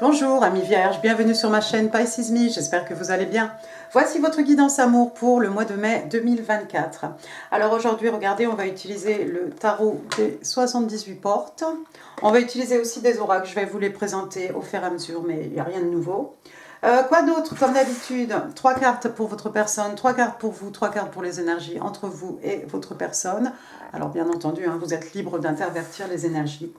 Bonjour amis vierges, bienvenue sur ma chaîne Pisces Me, j'espère que vous allez bien. Voici votre guidance amour pour le mois de mai 2024. Alors aujourd'hui, regardez, on va utiliser le tarot des 78 portes. On va utiliser aussi des oracles, je vais vous les présenter au fur et à mesure, mais il n'y a rien de nouveau. Quoi d'autre? Comme d'habitude, 3 cartes pour votre personne, 3 cartes pour vous, 3 cartes pour les énergies entre vous et votre personne. Alors bien entendu, hein, vous êtes libre d'intervertir les énergies.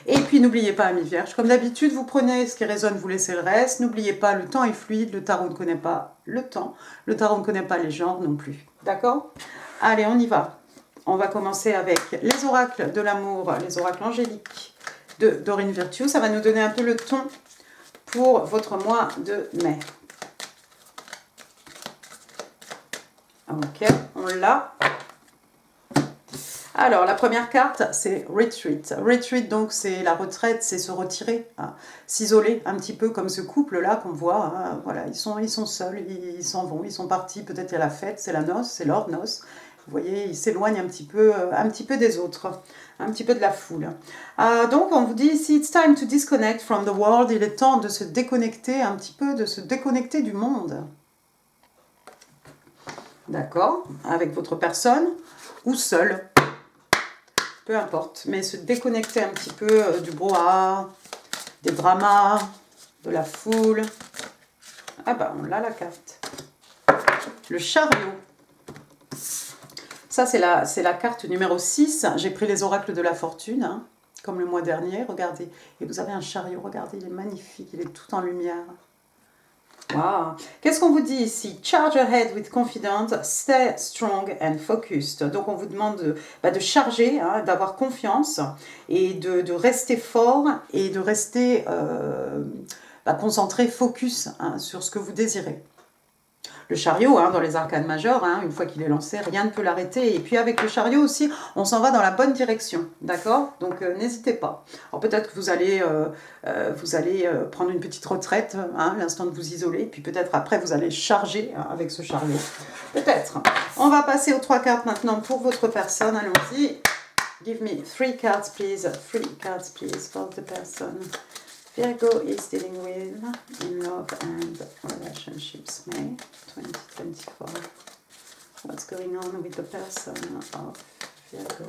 Et puis n'oubliez pas, amis vierges, comme d'habitude, vous prenez ce qui résonne, vous laissez le reste. N'oubliez pas, le temps est fluide, le tarot ne connaît pas le temps, le tarot ne connaît pas les genres non plus. D'accord? Allez, on y va. On va commencer avec les oracles de l'amour, les oracles angéliques de Dorine Virtue. Ça va nous donner un peu le ton pour votre mois de mai. Ok, on l'a. Alors, la première carte, c'est Retreat. Retreat, donc, c'est la retraite, c'est se retirer, hein, s'isoler un petit peu comme ce couple-là qu'on voit. Hein, voilà, ils sont seuls, ils s'en vont, ils sont partis, peut-être il y a la fête, c'est la noce, c'est leur noce. Vous voyez, ils s'éloignent un petit peu des autres, un petit peu de la foule. Donc, on vous dit ici, it's time to disconnect from the world. Il est temps de se déconnecter un petit peu, de se déconnecter du monde. D'accord? Avec votre personne ou seul. Peu importe, mais se déconnecter un petit peu du brouhaha, des dramas, de la foule. Ah bah, on l'a la carte. Le chariot. Ça, c'est la carte numéro 6. J'ai pris les oracles de la fortune, hein, comme le mois dernier. Regardez. Et vous avez un chariot, regardez, il est magnifique, il est tout en lumière. Wow. Qu'est-ce qu'on vous dit ici? Charge ahead with confidence, stay strong and focused. Donc on vous demande de charger, hein, d'avoir confiance et de rester fort et de rester concentré, focus, hein, sur ce que vous désirez. Le chariot, hein, dans les arcanes majeures, hein, une fois qu'il est lancé, rien ne peut l'arrêter. Et puis avec le chariot aussi, on s'en va dans la bonne direction, d'accord? Donc n'hésitez pas. Alors peut-être que vous allez prendre une petite retraite, hein, l'instant de vous isoler, puis peut-être après vous allez charger, hein, avec ce chariot. Peut-être. On va passer aux 3 cartes maintenant pour votre personne. Allons-y. Give me 3 cards, please. 3 cards, please, for the person Virgo is dealing with in love and relationships, May 2024. What's going on with the person of Virgo?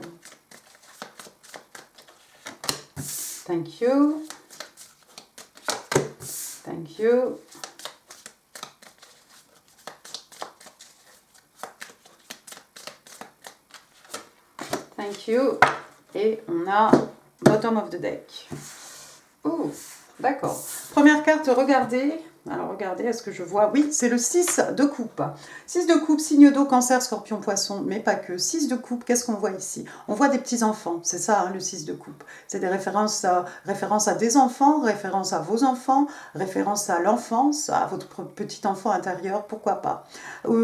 Thank you. Thank you. Thank you. Et on a bottom of the deck. Oh, d'accord. Première carte, regardez. Alors, regardez, est-ce que je vois? Oui, c'est le 6 de coupe. 6 de coupe, signe d'eau, cancer, scorpion, poisson, mais pas que. 6 de coupe, qu'est-ce qu'on voit ici? On voit des petits-enfants, c'est ça, hein, le 6 de coupe. C'est des références à des enfants, références à vos enfants, références à l'enfance, à votre petit enfant intérieur, pourquoi pas.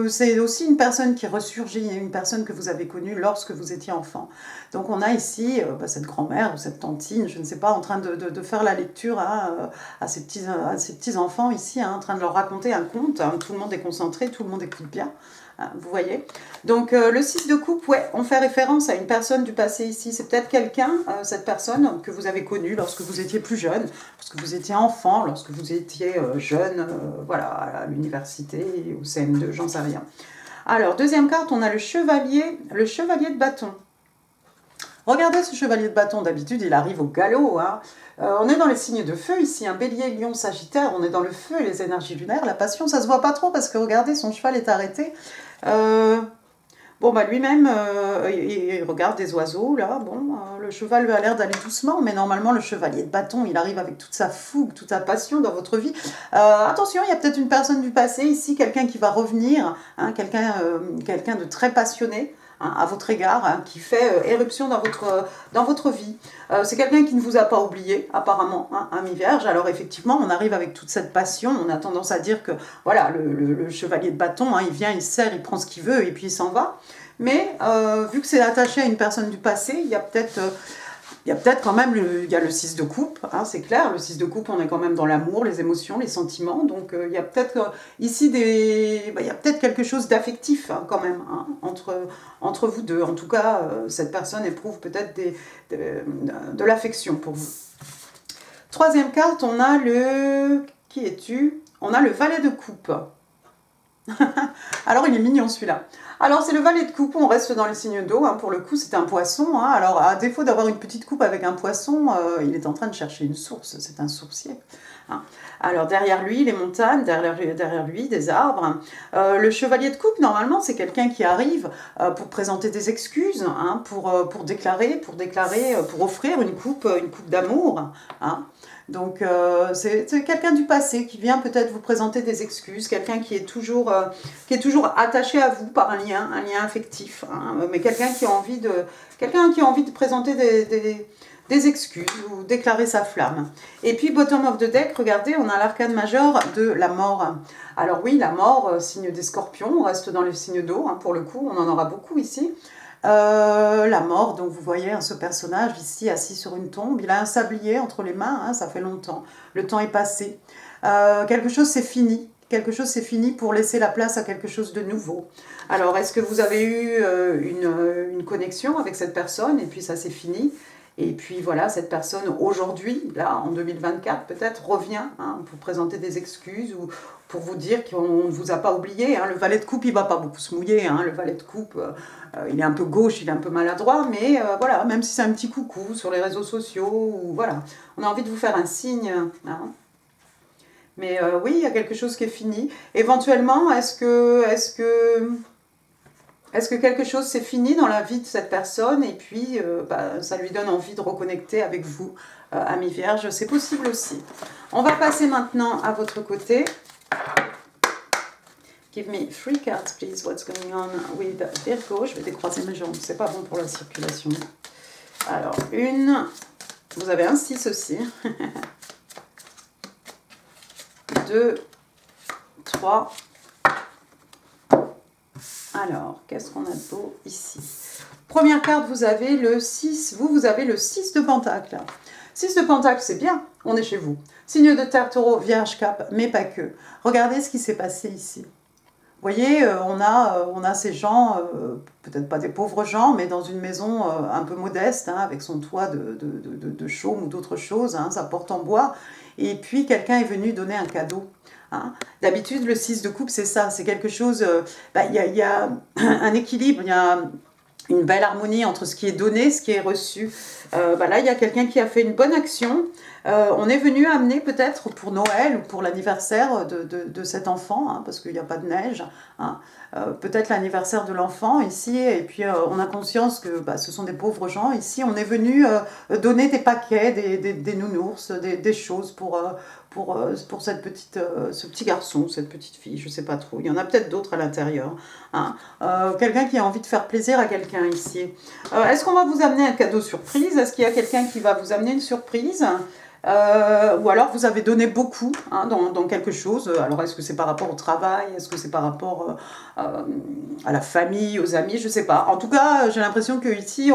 C'est aussi une personne qui ressurgit, une personne que vous avez connue lorsque vous étiez enfant. Donc, on a ici cette grand-mère ou cette tantine, je ne sais pas, en train de faire la lecture, hein, à ces petits-enfants ici, hein, en train de leur raconter un conte, hein, tout le monde est concentré, tout le monde écoute bien, hein, vous voyez. Donc le 6 de coupe, ouais, on fait référence à une personne du passé ici, c'est peut-être quelqu'un, cette personne que vous avez connue lorsque vous étiez plus jeune, lorsque vous étiez enfant, lorsque vous étiez jeune, voilà, à l'université, au CM2, j'en sais rien. Alors, deuxième carte, on a le chevalier de bâton. Regardez ce chevalier de bâton, d'habitude il arrive au galop, hein. On est dans les signes de feu ici, un bélier, lion, sagittaire, on est dans le feu et les énergies lunaires. La passion, ça se voit pas trop parce que regardez, son cheval est arrêté. Bon, bah lui-même, il regarde des oiseaux, là. Bon, le cheval lui a l'air d'aller doucement, mais normalement, le chevalier de bâton, il arrive avec toute sa fougue, toute sa passion dans votre vie. Attention, il y a peut-être une personne du passé ici, quelqu'un qui va revenir, hein, quelqu'un de très passionné, hein, à votre égard, hein, qui fait éruption dans votre vie. C'est quelqu'un qui ne vous a pas oublié, apparemment, hein, ami vierge. Alors effectivement, on arrive avec toute cette passion, on a tendance à dire que, voilà, le chevalier de bâton, hein, il vient, il sert, il prend ce qu'il veut et puis il s'en va. Mais vu que c'est attaché à une personne du passé, il y a peut-être quand même il y a le 6 de coupe, hein, c'est clair, le 6 de coupe, on est quand même dans l'amour, les émotions, les sentiments, donc il y a peut-être ici il y a peut-être quelque chose d'affectif, hein, quand même, hein, entre vous deux. En tout cas, cette personne éprouve peut-être de l'affection pour vous. Troisième carte, on a le... Qui es-tu? On a le valet de coupe. Alors, il est mignon celui-là. Alors, c'est le valet de coupe, on reste dans les signes d'eau. Hein, pour le coup, c'est un poisson. Hein. Alors, à défaut d'avoir une petite coupe avec un poisson, il est en train de chercher une source. C'est un sourcier. Hein. Alors, derrière lui, les montagnes, derrière lui, des arbres. Le chevalier de coupe, normalement, c'est quelqu'un qui arrive pour présenter des excuses, hein, pour déclarer, pour offrir une coupe d'amour. Hein. Donc, c'est quelqu'un du passé qui vient peut-être vous présenter des excuses, quelqu'un qui est toujours attaché à vous par un lien affectif, hein, mais quelqu'un qui a envie de présenter des excuses ou déclarer sa flamme. Et puis, bottom of the deck, regardez, on a l'arcane majeur de la mort. Alors oui, la mort, signe des scorpions, on reste dans les signes d'eau, hein, pour le coup, on en aura beaucoup ici. La mort, donc vous voyez ce personnage ici assis sur une tombe, il a un sablier entre les mains, hein, ça fait longtemps, le temps est passé, quelque chose c'est fini, pour laisser la place à quelque chose de nouveau. Alors est-ce que vous avez eu une connexion avec cette personne et puis ça c'est fini? Et puis voilà, cette personne aujourd'hui, là en 2024 peut-être, revient, hein, pour présenter des excuses ou pour vous dire qu'on ne vous a pas oublié. Hein. Le valet de coupe, il ne va pas beaucoup se mouiller. Hein. Le valet de coupe, il est un peu gauche, il est un peu maladroit, mais voilà, même si c'est un petit coucou sur les réseaux sociaux, ou voilà, on a envie de vous faire un signe. Hein. Mais oui, il y a quelque chose qui est fini. Éventuellement, est-ce que quelque chose s'est fini dans la vie de cette personne et puis ça lui donne envie de reconnecter avec vous, Amis Vierge, c'est possible aussi. On va passer maintenant à votre côté. Give me 3 cards, please. What's going on with Virgo? Je vais décroiser mes jambes, c'est pas bon pour la circulation. Alors, une. Vous avez un 6 aussi. 2, 3. Alors, qu'est-ce qu'on a de beau ici? Première carte, vous avez le 6. Vous avez le 6 de Pentacle. 6 de Pentacle, c'est bien. On est chez vous. Signe de terre, taureau, vierge, cap, mais pas que. Regardez ce qui s'est passé ici. Vous voyez, on a ces gens, peut-être pas des pauvres gens, mais dans une maison un peu modeste, hein, avec son toit de chaume ou d'autres choses, hein, sa porte en bois, et puis quelqu'un est venu donner un cadeau. Hein. D'habitude, le 6 de coupe, c'est ça, c'est quelque chose, il y a un équilibre, il y a une belle harmonie entre ce qui est donné, ce qui est reçu. Là, il y a quelqu'un qui a fait une bonne action. On est venu amener peut-être pour Noël ou pour l'anniversaire de cet enfant, hein, parce qu'il n'y a pas de neige, hein, peut-être l'anniversaire de l'enfant ici, et puis on a conscience que ce sont des pauvres gens. Ici, on est venu donner des paquets, des nounours, des choses pour cette ce petit garçon, cette petite fille, je ne sais pas trop. Il y en a peut-être d'autres à l'intérieur. Hein. Quelqu'un qui a envie de faire plaisir à quelqu'un ici. Est-ce qu'on va vous amener un cadeau surprise? Est-ce qu'il y a quelqu'un qui va vous amener une surprise? Ou alors vous avez donné beaucoup, hein, dans quelque chose. Alors est-ce que c'est par rapport au travail? Est-ce que c'est par rapport à la famille, aux amis? Je ne sais pas. En tout cas, j'ai l'impression que ici,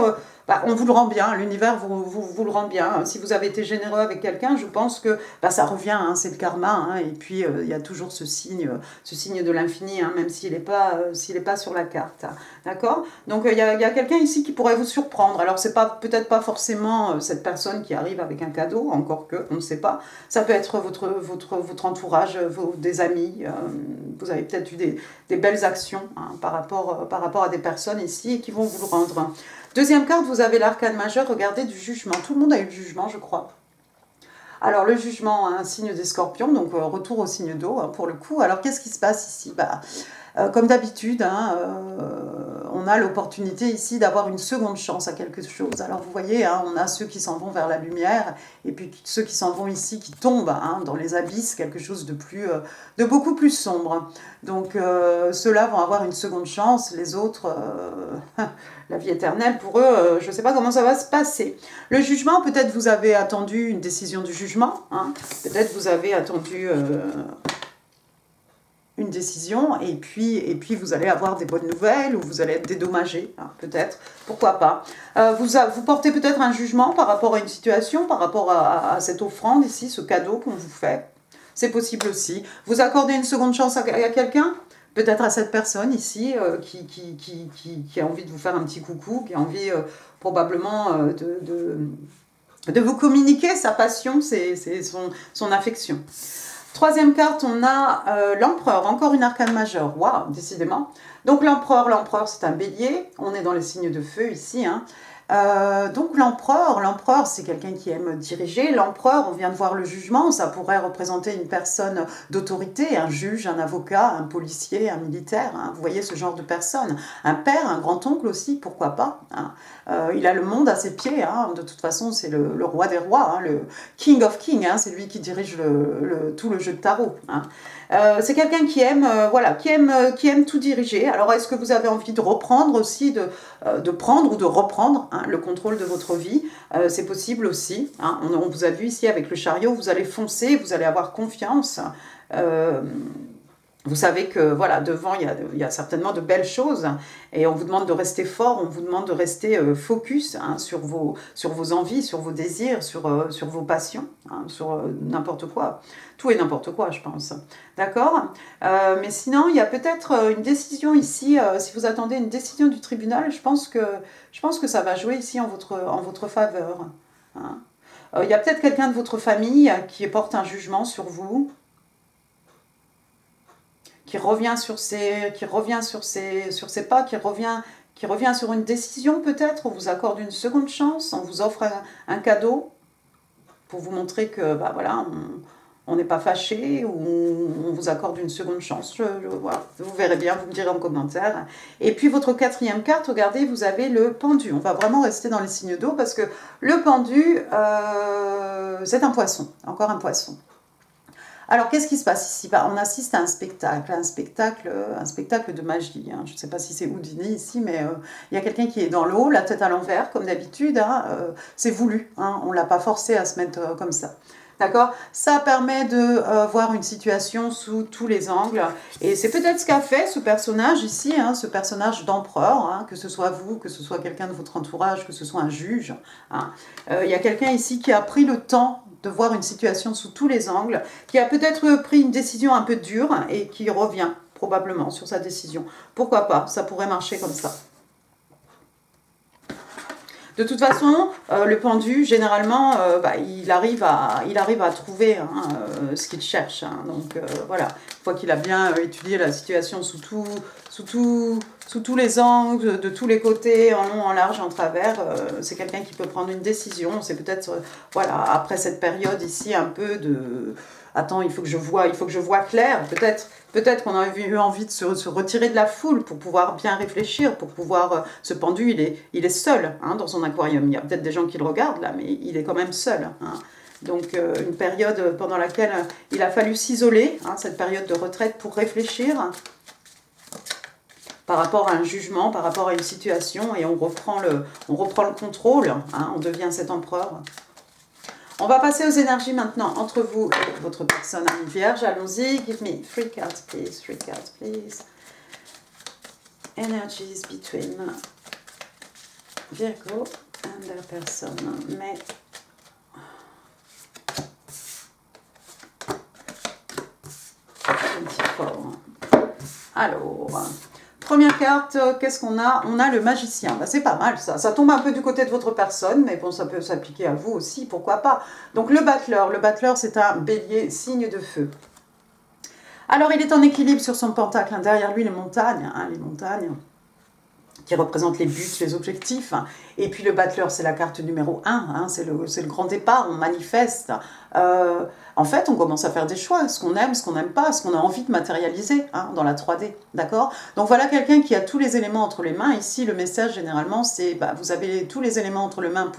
on vous le rend bien. L'univers vous le rend bien. Si vous avez été généreux avec quelqu'un, je pense que ça revient. Hein, c'est le karma. Hein, et puis il y a toujours ce signe de l'infini, hein, même s'il n'est pas sur la carte. Hein, d'accord? Donc il y a quelqu'un ici qui pourrait vous surprendre. Alors c'est peut-être pas forcément cette personne qui arrive avec un cadeau, encore que, on ne sait pas. Ça peut être votre entourage, des amis. Vous avez peut-être eu des belles actions, hein, par rapport à des personnes ici qui vont vous le rendre. Deuxième carte, vous avez l'arcane majeur, regardez, du jugement. Tout le monde a eu le jugement, je crois. Alors, le jugement, un signe des scorpions, donc retour au signe d'eau, hein, pour le coup. Alors, qu'est-ce qui se passe ici? Comme d'habitude, hein, on a l'opportunité ici d'avoir une seconde chance à quelque chose. Alors vous voyez, hein, on a ceux qui s'en vont vers la lumière, et puis ceux qui s'en vont ici, qui tombent, hein, dans les abysses, quelque chose de beaucoup plus sombre. Donc ceux-là vont avoir une seconde chance, les autres, la vie éternelle, pour eux, je ne sais pas comment ça va se passer. Le jugement, peut-être vous avez attendu une décision du jugement, hein, peut-être vous avez attendu... une décision, et puis vous allez avoir des bonnes nouvelles, ou vous allez être dédommagé, hein, peut-être, pourquoi pas. Vous portez peut-être un jugement par rapport à une situation, par rapport à cette offrande ici, ce cadeau qu'on vous fait. C'est possible aussi. Vous accordez une seconde chance à quelqu'un, peut-être à cette personne ici, qui a envie de vous faire un petit coucou, qui a envie probablement de vous communiquer sa passion, c'est son affection. Troisième carte, on a l'empereur, encore une arcane majeure. Waouh, décidément. Donc l'empereur, c'est un bélier. On est dans les signes de feu ici. Hein. Donc l'empereur, c'est quelqu'un qui aime diriger. L'empereur, on vient de voir le jugement, ça pourrait représenter une personne d'autorité, un juge, un avocat, un policier, un militaire. Hein. Vous voyez ce genre de personne. Un père, un grand-oncle aussi, pourquoi pas. Hein. Il a le monde à ses pieds. Hein. De toute façon, c'est le roi des rois, hein, le king of kings. Hein. C'est lui qui dirige tout le jeu de tarot. Hein. C'est quelqu'un qui aime, voilà, qui aime tout diriger. Alors, est-ce que vous avez envie de reprendre aussi, de prendre ou de reprendre hein, le contrôle de votre vie? C'est possible aussi. Hein. On vous a vu ici avec le chariot, vous allez foncer, vous allez avoir confiance. Vous savez que voilà, devant, il y a certainement de belles choses et on vous demande de rester fort, on vous demande de rester focus hein, sur vos envies, sur vos désirs, sur vos passions, hein, sur n'importe quoi. Tout et n'importe quoi, je pense. D'accord mais sinon, il y a peut-être une décision ici, si vous attendez une décision du tribunal, je pense que ça va jouer ici en votre faveur. Hein. Il y a peut-être quelqu'un de votre famille qui porte un jugement sur vous, qui revient sur ses pas, qui revient sur une décision peut-être, on vous accorde une seconde chance, on vous offre un cadeau pour vous montrer que bah voilà, on n'est pas fâché, ou on vous accorde une seconde chance. Voilà. Vous verrez bien, vous me direz en commentaire. Et puis votre quatrième carte, regardez, vous avez le pendu. On va vraiment rester dans les signes d'eau parce que le pendu, c'est un poisson, encore un poisson. Alors, qu'est-ce qui se passe ici? On assiste à un spectacle de magie. Hein. Je ne sais pas si c'est Houdini ici, mais il y a quelqu'un qui est dans l'eau, la tête à l'envers, comme d'habitude. Hein. C'est voulu, hein. On ne l'a pas forcé à se mettre comme ça. D'accord? Ça permet de voir une situation sous tous les angles. Et c'est peut-être ce qu'a fait ce personnage ici, hein, ce personnage d'empereur, hein, que ce soit vous, que ce soit quelqu'un de votre entourage, que ce soit un juge. Hein. Il y a quelqu'un ici qui a pris le temps de voir une situation sous tous les angles, qui a peut-être pris une décision un peu dure et qui revient probablement sur sa décision. Pourquoi pas? Ça pourrait marcher comme ça. De toute façon, le pendu, généralement, il arrive à trouver hein, ce qu'il cherche. Hein. Donc voilà, une fois qu'il a bien étudié la situation sous tous les angles, de tous les côtés, en long, en large, en travers, c'est quelqu'un qui peut prendre une décision. C'est peut-être, voilà, après cette période ici, un peu de... Attends, il faut que je vois clair. Peut-être qu'on a eu envie de se retirer de la foule pour pouvoir bien réfléchir, pour pouvoir... ce pendu, il est seul hein, dans son aquarium. Il y a peut-être des gens qui le regardent là, mais il est quand même seul. Hein. Donc une période pendant laquelle il a fallu s'isoler, hein, cette période de retraite pour réfléchir par rapport à un jugement, par rapport à une situation, et on reprend le contrôle, hein, on devient cet empereur. On va passer aux énergies maintenant entre vous et votre personne amie vierge. Allons-y. Give me 3 cards, please. 3 cards, please. Energies between Virgo and their person. Mais... Alors... Première carte, qu'est-ce qu'on a? On a le magicien. Ben, c'est pas mal ça. Ça tombe un peu du côté de votre personne, mais bon, ça peut s'appliquer à vous aussi, pourquoi pas. Donc le battleur. Le battleur, c'est un bélier, signe de feu. Alors, il est en équilibre sur son pentacle. Hein, derrière lui, les montagnes qui représentent les buts, les objectifs. Et puis le battleur, c'est la carte numéro 1. Hein, c'est le grand départ, on manifeste. En fait, on commence à faire des choix, ce qu'on aime, ce qu'on n'aime pas, ce qu'on a envie de matérialiser hein, dans la 3D, d'accord? Donc voilà quelqu'un qui a tous les éléments entre les mains. Ici, le message, généralement, c'est vous avez tous les éléments entre les mains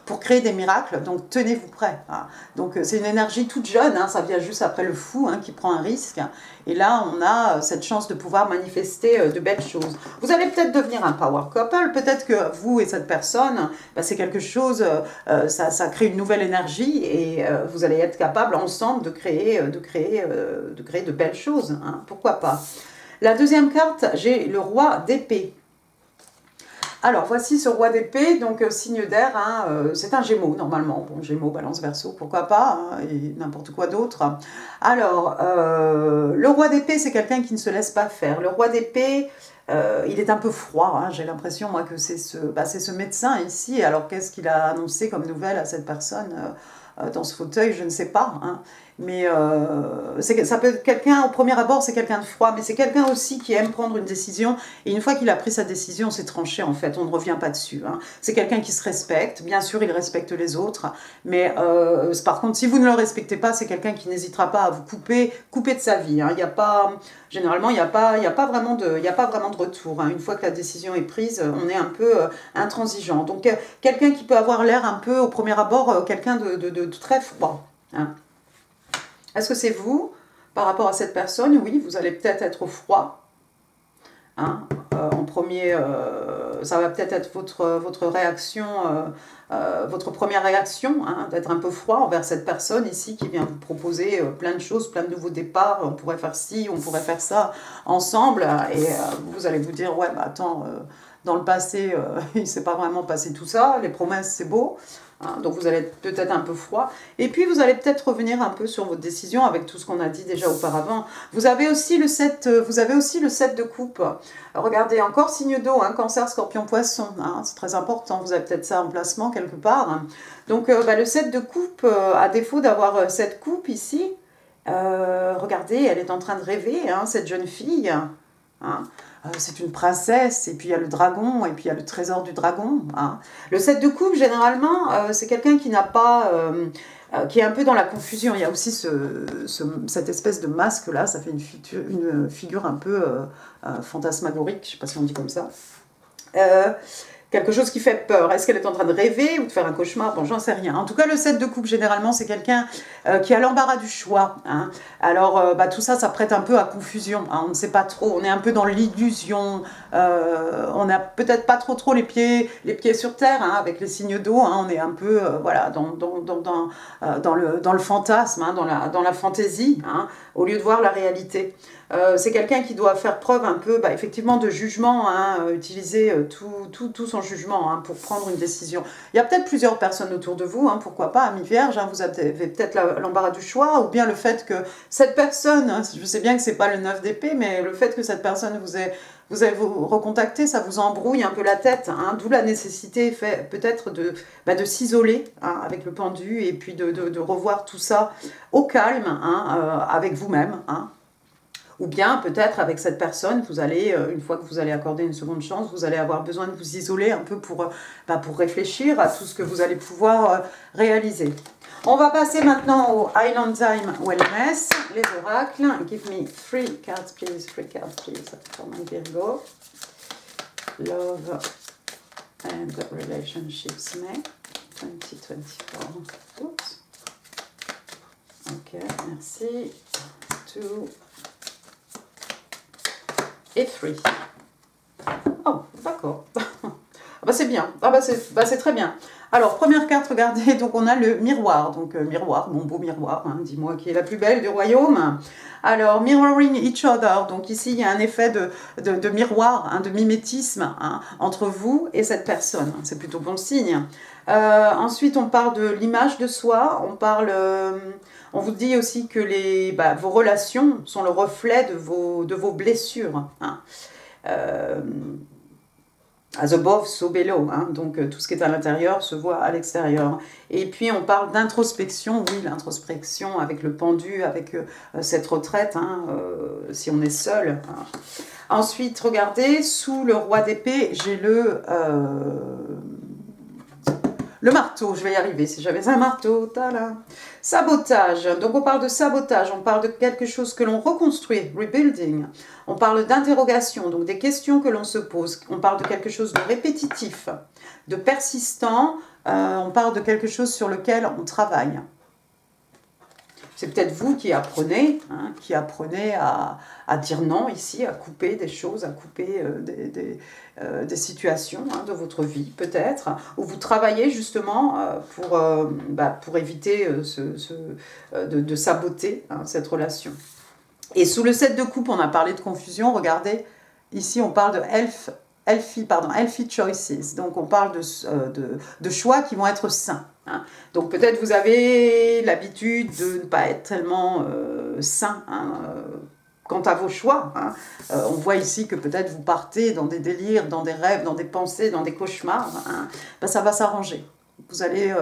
pour créer des miracles, donc tenez-vous prêts. Hein. Donc c'est une énergie toute jeune, hein, ça vient juste après le fou hein, qui prend un risque. Et là, on a cette chance de pouvoir manifester de belles choses. Vous allez peut-être devenir un power couple, peut-être que vous et cette personne, c'est quelque chose, ça crée une nouvelle énergie et vous allez être capable ensemble de créer de belles choses. Hein, pourquoi pas. La deuxième carte, j'ai le roi d'épée. Alors, voici ce roi d'épée, donc signe d'air, hein, c'est un Gémeaux normalement. Bon, Gémeaux, Balance, Verseau, pourquoi pas, hein, et n'importe quoi d'autre. Alors, le roi d'épée, c'est quelqu'un qui ne se laisse pas faire. Le roi d'épée, il est un peu froid, hein, j'ai l'impression, moi, que c'est ce médecin ici. Alors, qu'est-ce qu'il a annoncé comme nouvelle à cette personne dans ce fauteuil, je ne sais pas, hein. Mais ça peut être quelqu'un, au premier abord, c'est quelqu'un de froid, mais c'est quelqu'un aussi qui aime prendre une décision. Et une fois qu'il a pris sa décision, c'est tranché en fait, on ne revient pas dessus, hein. C'est quelqu'un qui se respecte, bien sûr, il respecte les autres, mais par contre, si vous ne le respectez pas, c'est quelqu'un qui n'hésitera pas à vous couper de sa vie, hein. Il y a pas, généralement, il n'y a pas vraiment de retour, hein. Une fois que la décision est prise, on est un peu intransigeant. Donc, quelqu'un qui peut avoir l'air un peu, au premier abord, quelqu'un de très froid, hein. Est-ce que c'est vous, par rapport à cette personne? Oui, vous allez peut-être être au froid. Hein, en premier, ça va peut-être être votre réaction, votre première réaction, hein, d'être un peu froid envers cette personne ici qui vient vous proposer plein de choses, plein de nouveaux départs. On pourrait faire ci, on pourrait faire ça ensemble. Et vous allez vous dire, ouais, bah attends, dans le passé, il ne s'est pas vraiment passé tout ça. Les promesses, c'est beau. Hein, donc vous allez être peut-être un peu froid. Et puis vous allez peut-être revenir un peu sur votre décision avec tout ce qu'on a dit déjà auparavant. Vous avez aussi le 7 de coupe. Regardez, encore signe d'eau, hein, Cancer, Scorpion, Poisson. Hein, c'est très important, vous avez peut-être ça en placement quelque part. Donc le 7 de coupe, à défaut d'avoir cette coupe ici, regardez, elle est en train de rêver, hein, cette jeune fille. Hein. C'est une princesse, et puis il y a le dragon, et puis il y a le trésor du dragon. Hein. Le 7 de coupe, généralement, c'est quelqu'un qui n'a pas... qui est un peu dans la confusion. Il y a aussi cette espèce de masque-là, ça fait une figure un peu fantasmagorique, je ne sais pas si on dit comme ça. Quelque chose qui fait peur. Est-ce qu'elle est en train de rêver ou de faire un cauchemar? Bon, j'en sais rien. En tout cas, le 7 de coupe, généralement, c'est quelqu'un qui a l'embarras du choix. Hein. Alors, tout ça, ça prête un peu à confusion. Hein. On ne sait pas trop. On est un peu dans l'illusion. On n'a peut-être pas trop les pieds sur terre, hein, avec les signes d'eau. Hein. On est un peu voilà, dans le fantasme, hein, dans la fantaisie, hein, au lieu de voir la réalité. C'est quelqu'un qui doit faire preuve un peu, effectivement, de jugement, hein, utiliser tout son jugement, hein, pour prendre une décision. Il y a peut-être plusieurs personnes autour de vous, hein, pourquoi pas, Ami Vierge, hein, vous avez peut-être l'embarras du choix, ou bien le fait que cette personne, hein, je sais bien que c'est pas le 9 d'épée, mais le fait que cette personne vous avez recontacté, ça vous embrouille un peu la tête, hein, d'où la nécessité peut-être de s'isoler, hein, avec le pendu, et puis de revoir tout ça au calme, hein, avec vous-même, hein. Ou bien peut-être avec cette personne, vous allez, une fois que vous allez accorder une seconde chance, vous allez avoir besoin de vous isoler un peu pour réfléchir à tout ce que vous allez pouvoir réaliser. On va passer maintenant au Island Time Wellness, les oracles. Give me 3 cards please for my Virgo. Love and Relationships May 2024. Oops. Ok, merci. 2 et 3. Oh, d'accord. C'est bien. C'est très bien. Alors, première carte, regardez, donc on a le miroir. Donc, miroir, mon beau miroir, hein, dis-moi qui est la plus belle du royaume. Alors, mirroring each other. Donc, ici, il y a un effet de miroir, hein, de mimétisme, hein, entre vous et cette personne. C'est plutôt bon signe. Ensuite, on parle de l'image de soi. On vous dit aussi que vos relations sont le reflet de vos blessures. Hein. As above, so below. Hein. Donc, tout ce qui est à l'intérieur se voit à l'extérieur. Et puis, on parle d'introspection. Oui, l'introspection avec le pendu, avec cette retraite, hein, si on est seul. Hein. Ensuite, regardez, sous le roi d'épée, j'ai le marteau, je vais y arriver si j'avais un marteau. Tada. Sabotage. Donc on parle de sabotage, on parle de quelque chose que l'on reconstruit, rebuilding. On parle d'interrogation, donc des questions que l'on se pose. On parle de quelque chose de répétitif, de persistant. On parle de quelque chose sur lequel on travaille. C'est peut-être vous qui apprenez, hein, à dire non ici, à couper des choses, à couper des situations, hein, de votre vie peut-être, où vous travaillez justement pour éviter de saboter, hein, cette relation. Et sous le 7 de coupe, on a parlé de confusion, regardez, ici on parle de healthy choices. Donc on parle de choix qui vont être sains. Hein. Donc peut-être vous avez l'habitude de ne pas être tellement sain quant à vos choix. Hein. On voit ici que peut-être vous partez dans des délires, dans des rêves, dans des pensées, dans des cauchemars. Hein. Ben, ça va s'arranger. Vous allez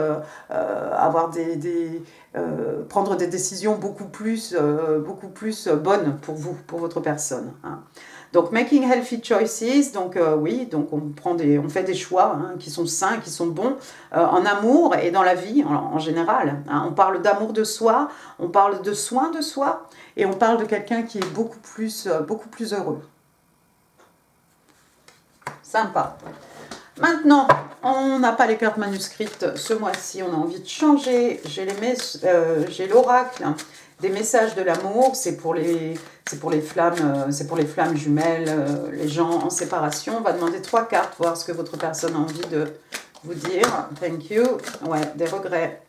avoir prendre des décisions beaucoup plus bonnes pour vous, pour votre personne. Hein. Donc, making healthy choices, donc oui, donc on fait des choix hein, qui sont sains, qui sont bons en amour et dans la vie en général. Hein. On parle d'amour de soi, on parle de soin de soi et on parle de quelqu'un qui est beaucoup plus heureux. Sympa. Maintenant, on n'a pas les cartes manuscrites ce mois-ci, on a envie de changer. J'ai l'oracle des messages de l'amour, c'est pour les flammes jumelles, les gens en séparation. On va demander 3 cartes, voir ce que votre personne a envie de vous dire. Thank you. Ouais, des regrets.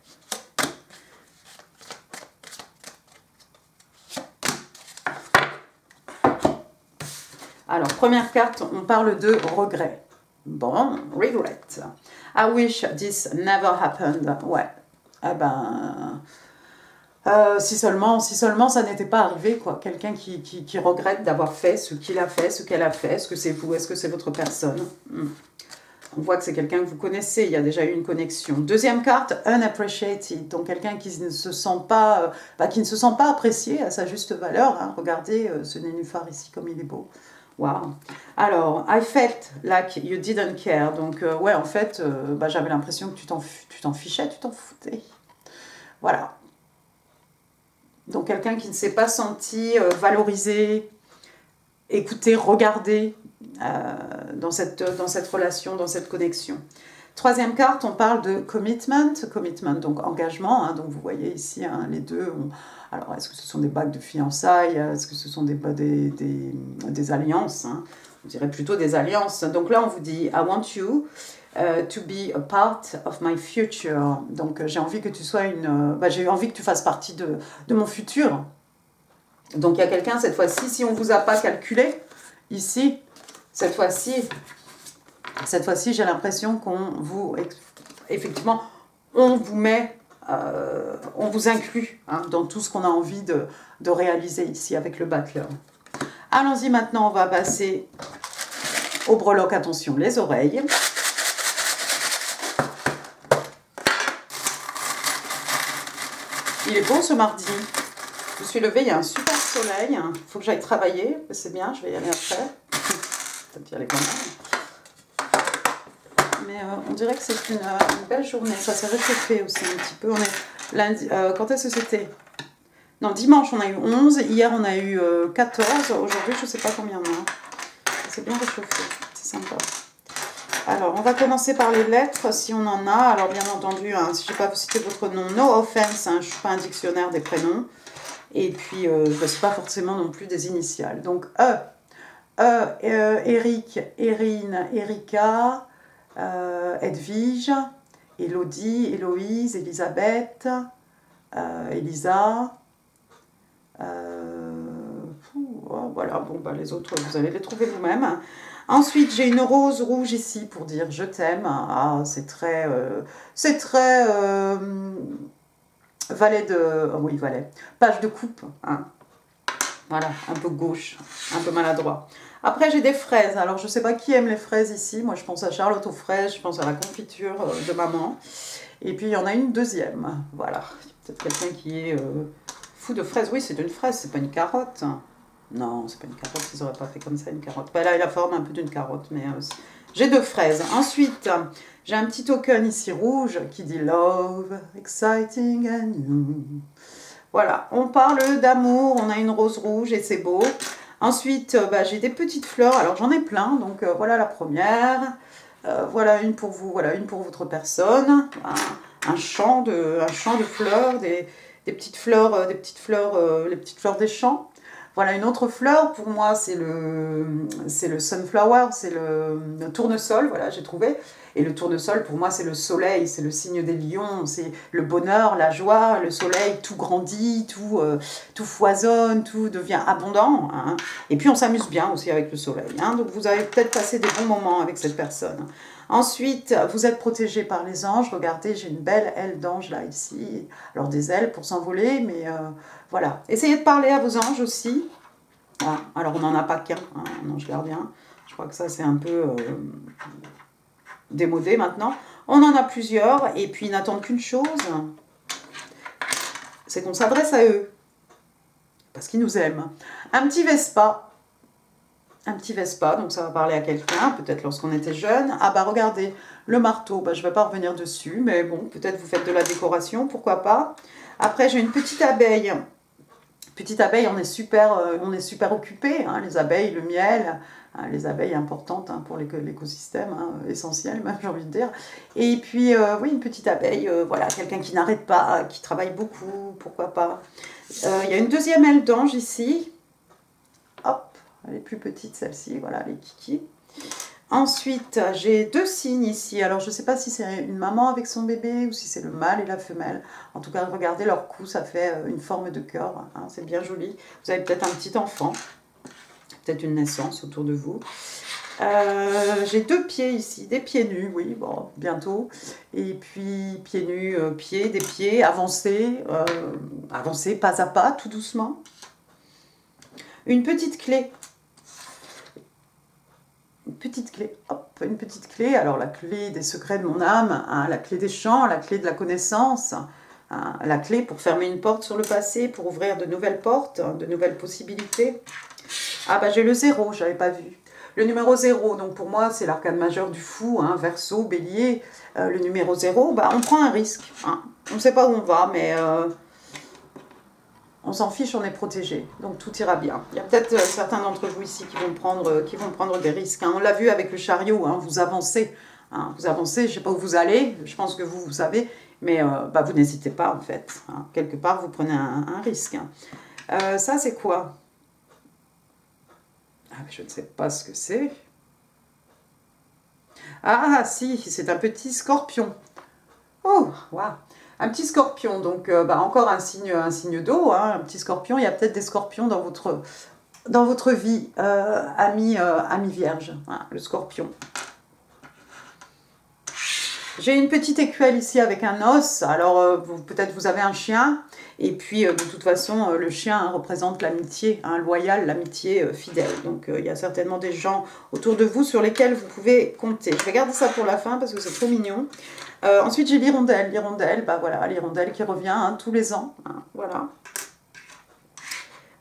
Alors, première carte, on parle de regrets. Bon, regret. I wish this never happened. Ouais. Eh ben, si seulement ça n'était pas arrivé, quoi. Quelqu'un qui regrette d'avoir fait ce qu'il a fait, ce qu'elle a fait. Est-ce que c'est vous? Est-ce que c'est votre personne? On voit que c'est quelqu'un que vous connaissez, il y a déjà eu une connexion. Deuxième carte, unappreciated, donc quelqu'un qui ne se sent pas apprécié à sa juste valeur. Hein. Regardez ce nénuphar ici, comme il est beau. Wow. Alors, I felt like you didn't care. Donc, ouais, en fait, j'avais l'impression que tu t'en fichais, tu t'en foutais. Voilà. Donc, quelqu'un qui ne s'est pas senti valorisé, écouté, regardé dans cette relation, dans cette connexion. Troisième carte, on parle de commitment, donc engagement. Hein, donc, vous voyez ici, hein, les deux ont... Alors, est-ce que ce sont des bagues de fiançailles? Est-ce que ce sont des alliances? Hein? On dirait plutôt des alliances. Donc là, on vous dit « I want you to be a part of my future ». Donc, j'ai envie que tu sois j'ai envie que tu fasses partie de mon futur. Donc, il y a quelqu'un, cette fois-ci, si on ne vous a pas calculé, ici, cette fois-ci, j'ai l'impression qu'on vous... Effectivement, on vous met... on vous inclut hein, dans tout ce qu'on a envie de réaliser ici avec le battleur. Allons-y maintenant, on va passer au breloque. Attention, les oreilles. Il est beau ce mardi. Je suis levée, il y a un super soleil. Il faut que j'aille travailler. C'est bien, je vais y aller après. Peut-être y aller quand même. Mais on dirait que c'est une belle journée. Ça s'est réchauffé aussi un petit peu. On est lundi. Quand est-ce que c'était? Non, dimanche on a eu 11. Hier on a eu 14. Aujourd'hui je ne sais pas combien on a. C'est bien réchauffé. C'est sympa. Alors on va commencer par les lettres si on en a. Alors bien entendu, hein, si je n'ai pas cité votre nom, no offense. Hein, je ne suis pas un dictionnaire des prénoms. Et puis ce n'est pas forcément non plus des initiales. Donc Eric, Erine, Erika. Edwige, Elodie, Héloïse, Elisabeth, Elisa. Voilà, bon, les autres, vous allez les trouver vous-même. Ensuite, j'ai une rose rouge ici pour dire je t'aime. Ah, c'est très valet de... oui, valet. Page de coupe. Hein. Voilà, un peu gauche, un peu maladroit. Après, j'ai des fraises. Alors, je ne sais pas qui aime les fraises ici. Moi, je pense à Charlotte aux fraises. Je pense à la confiture de maman. Et puis, il y en a une deuxième. Voilà. Peut-être quelqu'un qui est fou de fraises. Oui, c'est une fraise. C'est pas une carotte. Non, c'est pas une carotte. Ils n'auraient pas fait comme ça, une carotte. Elle a la forme un peu d'une carotte. Mais j'ai 2 fraises. Ensuite, j'ai un petit token ici rouge qui dit « Love, exciting and new ». Voilà. On parle d'amour. On a une rose rouge et c'est beau. Ensuite, j'ai des petites fleurs. Alors, j'en ai plein. Donc, voilà la première. Voilà une pour vous. Voilà une pour votre personne. Un champ de fleurs. Des petites fleurs. Les petites fleurs des champs. Voilà une autre fleur. Pour moi, c'est le sunflower. C'est le tournesol. Voilà, j'ai trouvé. Et le tournesol, pour moi, c'est le soleil, c'est le signe des lions, c'est le bonheur, la joie, le soleil, tout grandit, tout foisonne, tout devient abondant. Hein. Et puis, on s'amuse bien aussi avec le soleil. Hein. Donc, vous avez peut-être passé des bons moments avec cette personne. Ensuite, vous êtes protégé par les anges. Regardez, j'ai une belle aile d'ange là, ici. Alors, des ailes pour s'envoler, mais voilà. Essayez de parler à vos anges aussi. Ah, alors, on n'en a pas qu'un, hein, un ange gardien. Je crois que ça, c'est un peu démodé maintenant. On en a plusieurs, et puis ils n'attendent qu'une chose, c'est qu'on s'adresse à eux, parce qu'ils nous aiment. Un petit Vespa, donc ça va parler à quelqu'un, peut-être lorsqu'on était jeune. Ah bah regardez, le marteau, bah, je ne vais pas revenir dessus, mais bon, peut-être vous faites de la décoration, pourquoi pas. Après, j'ai une petite abeille. Petite abeille, on est super occupé, hein, les abeilles, le miel, hein, les abeilles importantes hein, pour l'écosystème, hein, essentiel même j'ai envie de dire. Et puis oui, une petite abeille, voilà, quelqu'un qui n'arrête pas, qui travaille beaucoup, pourquoi pas. Il y a une deuxième aile d'ange ici, hop, elle est plus petite celle-ci, voilà, les kikis. Ensuite, j'ai deux signes ici. Alors, je ne sais pas si c'est une maman avec son bébé ou si c'est le mâle et la femelle. En tout cas, regardez leur cou, ça fait une forme de cœur. Hein, c'est bien joli. Vous avez peut-être un petit enfant, peut-être une naissance autour de vous. J'ai deux pieds ici, des pieds nus, oui, bon, bientôt. Et puis, pieds nus, des pieds avancés, avancés pas à pas, tout doucement. Une petite clé. Une petite clé, alors la clé des secrets de mon âme, hein, la clé des champs, la clé de la connaissance, hein, la clé pour fermer une porte sur le passé, pour ouvrir de nouvelles portes, hein, de nouvelles possibilités. Ah bah j'ai le 0, j'avais pas vu. Le numéro 0, donc pour moi c'est l'arcane majeur du fou, hein, Verseau, Bélier. Le numéro 0, bah on prend un risque. Hein. On ne sait pas où on va, mais on s'en fiche, on est protégé, donc tout ira bien. Il y a peut-être certains d'entre vous ici qui vont prendre des risques. Hein. On l'a vu avec le chariot, hein, vous avancez. Hein, vous avancez, je ne sais pas où vous allez, je pense que vous savez, mais bah, vous n'hésitez pas en fait. Hein. Quelque part, vous prenez un risque. Hein. Ça, c'est quoi? Ah, je ne sais pas ce que c'est. Ah, si, c'est un petit scorpion. Oh, waouh! Un petit scorpion, donc bah, encore un signe d'eau, hein, un petit scorpion. Il y a peut-être des scorpions dans votre vie, ami vierge, hein, le scorpion. J'ai une petite écuelle ici avec un os, alors peut-être vous avez un chien, et puis de toute façon le chien hein, représente l'amitié, hein, loyale, l'amitié fidèle. Donc il y a certainement des gens autour de vous sur lesquels vous pouvez compter. Je vais garder ça pour la fin parce que c'est trop mignon. Ensuite j'ai l'hirondelle, bah voilà, l'hirondelle qui revient hein, tous les ans, hein, voilà.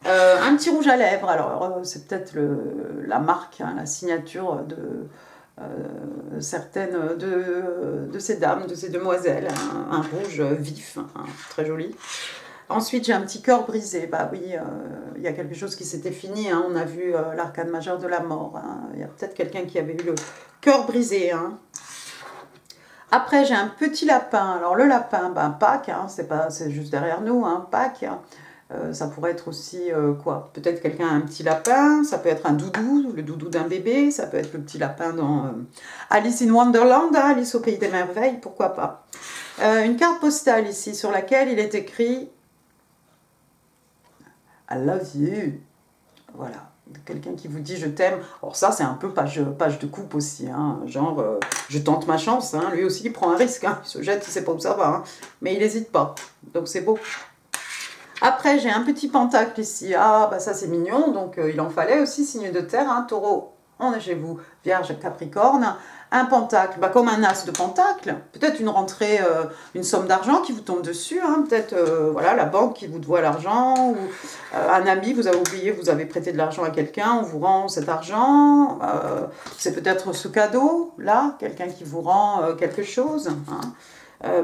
Un petit rouge à lèvres, alors c'est peut-être la marque, hein, la signature de certaines de ces dames, de ces demoiselles, hein, un rouge vif, hein, très joli. Ensuite, j'ai un petit cœur brisé. Bah oui, il y a quelque chose qui s'était fini. Hein. On a vu l'arcane majeur de la mort. Hein. Il y a peut-être quelqu'un qui avait eu le cœur brisé. Hein. Après, j'ai un petit lapin. Alors, le lapin, ben, Pâques, hein, c'est juste derrière nous, hein, Pâques. Ça pourrait être aussi quoi? Peut-être quelqu'un a un petit lapin, ça peut être un doudou, le doudou d'un bébé, ça peut être le petit lapin dans Alice in Wonderland, hein, Alice au pays des merveilles, pourquoi pas. Une carte postale ici sur laquelle il est écrit I love you. Voilà, quelqu'un qui vous dit je t'aime. Alors ça c'est un peu page de coupe aussi, hein. Genre je tente ma chance, hein. Lui aussi il prend un risque, hein. Il se jette, il sait pas où ça va, hein. Mais il n'hésite pas, donc c'est beau. Après, j'ai un petit pentacle ici. Ah, bah ça, c'est mignon. Donc, il en fallait aussi, signe de terre. Hein. Taureau, on est chez vous. Vierge, Capricorne. Un pentacle, bah, comme un as de pentacle. Peut-être une rentrée, une somme d'argent qui vous tombe dessus. Hein. Peut-être, voilà, la banque qui vous doit l'argent. Ou un ami, vous avez oublié, vous avez prêté de l'argent à quelqu'un. On vous rend cet argent. C'est peut-être ce cadeau, là. Quelqu'un qui vous rend quelque chose. Hein.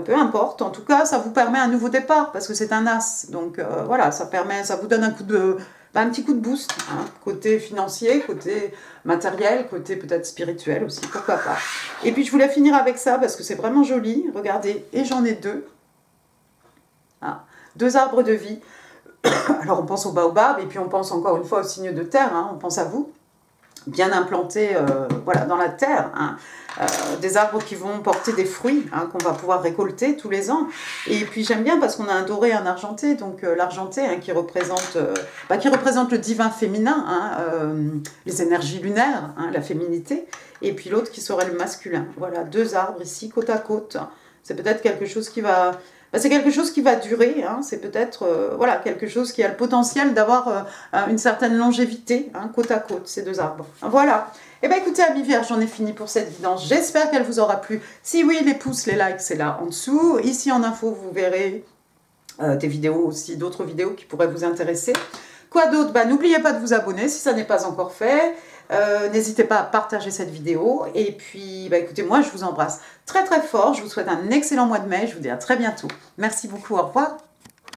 Peu importe, en tout cas, ça vous permet un nouveau départ, parce que c'est un as. Donc voilà, ça vous donne un petit coup de boost, hein, côté financier, côté matériel, côté peut-être spirituel aussi, pourquoi pas. Et puis je voulais finir avec ça, parce que c'est vraiment joli, regardez, et j'en ai deux. Ah, deux arbres de vie. Alors on pense au baobab, et puis on pense encore une fois au signe de terre, hein, on pense à vous. bien implantés voilà, dans la terre, hein. Des arbres qui vont porter des fruits, hein, qu'on va pouvoir récolter tous les ans. Et puis j'aime bien parce qu'on a un doré et un argenté, donc l'argenté hein, qui représente le divin féminin, hein, les énergies lunaires, hein, la féminité, et puis l'autre qui serait le masculin. Voilà, deux arbres ici, côte à côte. C'est peut-être quelque chose qui va... c'est quelque chose qui va durer, hein. C'est peut-être voilà, quelque chose qui a le potentiel d'avoir une certaine longévité, hein, côte à côte, ces deux arbres. Voilà. Eh bien écoutez, amis vierges, j'en ai fini pour cette guidance. J'espère qu'elle vous aura plu. Si oui, les pouces, les likes, c'est là en dessous. Ici en info, vous verrez des vidéos aussi, d'autres vidéos qui pourraient vous intéresser. Quoi d'autre? N'oubliez pas de vous abonner si ça n'est pas encore fait. N'hésitez pas à partager cette vidéo. Et puis, écoutez, moi, je vous embrasse très très fort. Je vous souhaite un excellent mois de mai. Je vous dis à très bientôt. Merci beaucoup. Au revoir.